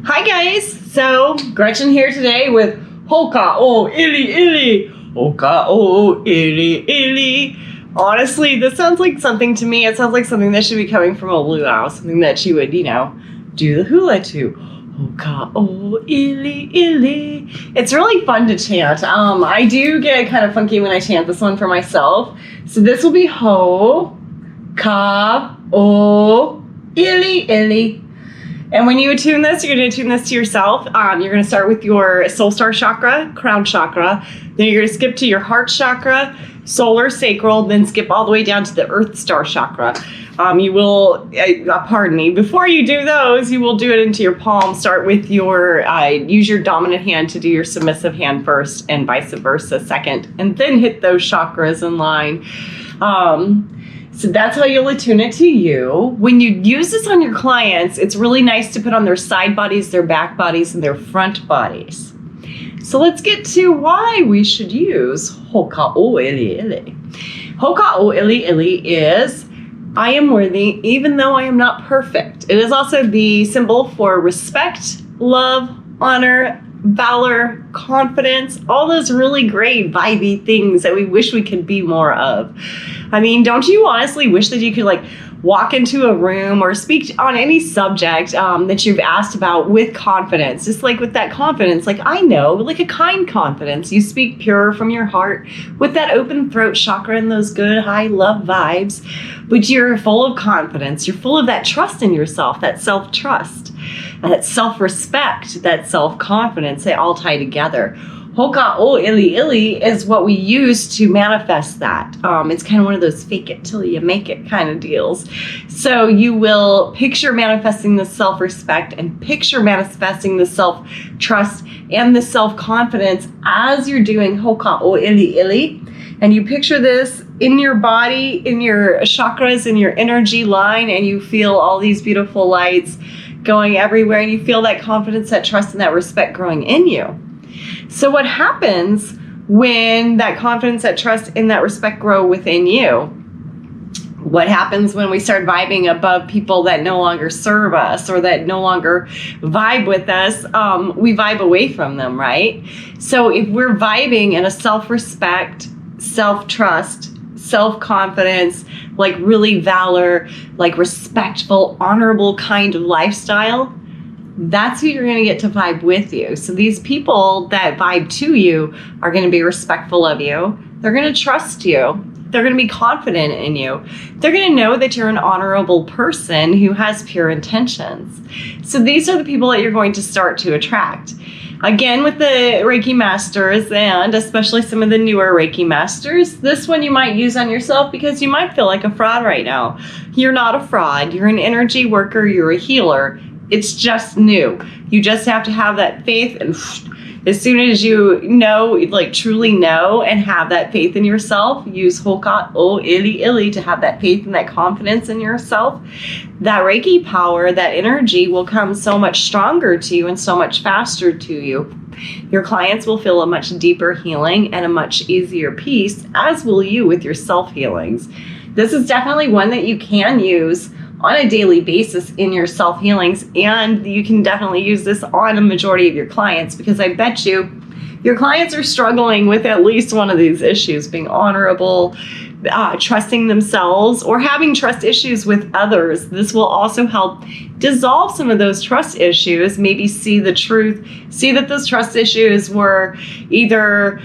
Hi guys, so Gretchen here today with Hoka o ili ili, Hoka o ili ili. Honestly, this sounds like something to me. It sounds like something that should be coming from a luau, something that she would, do the hula to. Hoka o ili ili. It's really fun to chant. I do get kind of funky when I chant this one for myself. So this will be Ho, Ka, O, ili ili. And when you attune this, you're going to attune this to yourself. You're going to start with your soul star chakra, crown chakra. Then you're going to skip to your heart chakra, solar sacral, then skip all the way down to the earth star chakra. You will, pardon me, before you do those, you will do it into your palm. Start with your, use your dominant hand to do your submissive hand first and vice versa second. And then hit those chakras in line. So that's how you'll attune it to you. When you use this on your clients, it's really nice to put on their side bodies, their back bodies, and their front bodies. So let's get to why we should use Hoka o ili ili. Hoka o ili ili is, I am worthy even though I am not perfect. It is also the symbol for respect, love, honor, valor, confidence, all those really great vibey things that we wish we could be more of. I mean, don't you honestly wish that you could walk into a room or speak on any subject that you've asked about with confidence, just with that confidence, I know, a kind confidence. You speak pure from your heart with that open throat chakra and those good high love vibes, but you're full of confidence. You're full of that trust in yourself, that self-trust, that self-respect, that self-confidence. They all tie together. Hoka o ili ili is what we use to manifest that. It's kind of one of those fake it till you make it kind of deals. So you will picture manifesting the self-respect and picture manifesting the self-trust and the self-confidence as you're doing Hoka o ili ili. And you picture this in your body, in your chakras, in your energy line, and you feel all these beautiful lights going everywhere, and you feel that confidence, that trust, and that respect growing in you. So what happens when that confidence, that trust, and that respect grow within you? What happens when we start vibing above people that no longer serve us or that no longer vibe with us? We vibe away from them, right? So if we're vibing in a self-respect, self-trust, self-confidence, really valor, respectful, honorable kind of lifestyle, that's who you're going to get to vibe with you. So these people that vibe to you are going to be respectful of you. They're going to trust you. They're going to be confident in you. They're going to know that you're an honorable person who has pure intentions. So these are the people that you're going to start to attract. Again, with the Reiki masters, and especially some of the newer Reiki masters, this one you might use on yourself because you might feel like a fraud right now. You're not a fraud. You're an energy worker. You're a healer. It's just new. You just have to have that faith, and as soon as you know, truly know and have that faith in yourself, use Hoka o ili ili to have that faith and that confidence in yourself. That Reiki power, that energy will come so much stronger to you and so much faster to you. Your clients will feel a much deeper healing and a much easier peace, as will you with your self-healings. This is definitely one that you can use on a daily basis in your self-healings, and you can definitely use this on a majority of your clients, because I bet you your clients are struggling with at least one of these issues, being honorable, trusting themselves, or having trust issues with others. This will also help dissolve some of those trust issues, maybe see the truth, see that those trust issues were either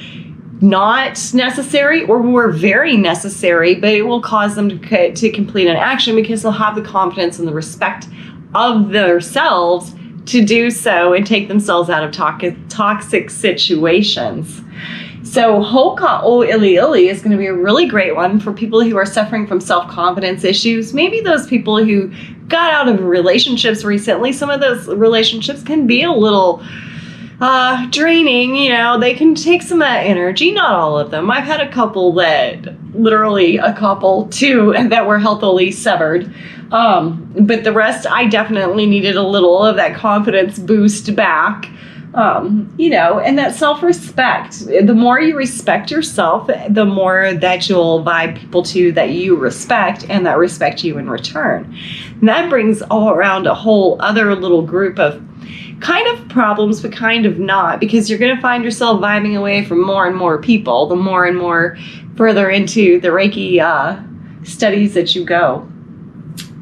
not necessary or were very necessary, but it will cause them to complete an action because they'll have the confidence and the respect of themselves to do so and take themselves out of toxic situations. So Hoka o ili ili is going to be a really great one for people who are suffering from self-confidence issues. Maybe those people who got out of relationships recently. Some of those relationships can be a little draining, they can take some of that energy, not all of them. I've had a couple two that were healthily severed. But the rest, I definitely needed a little of that confidence boost back. And that self-respect. The more you respect yourself, the more that you'll vibe people to that you respect and that respect you in return. And that brings all around a whole other little group of kind of problems, but kind of not, because you're going to find yourself vibing away from more and more people, the more and more further into the Reiki studies that you go.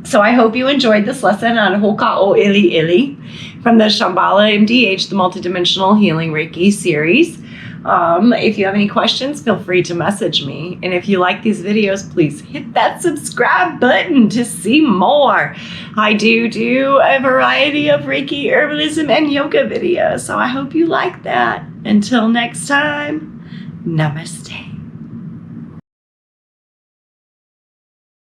So I hope you enjoyed this lesson on Hoka'o Ili Ili from the Shambhala MDH, the Multidimensional Healing Reiki series. If you have any questions, feel free to message me. And if you like these videos, please hit that subscribe button to see more. I do a variety of Reiki, herbalism, and yoga videos, so I hope you like that. Until next time, namaste.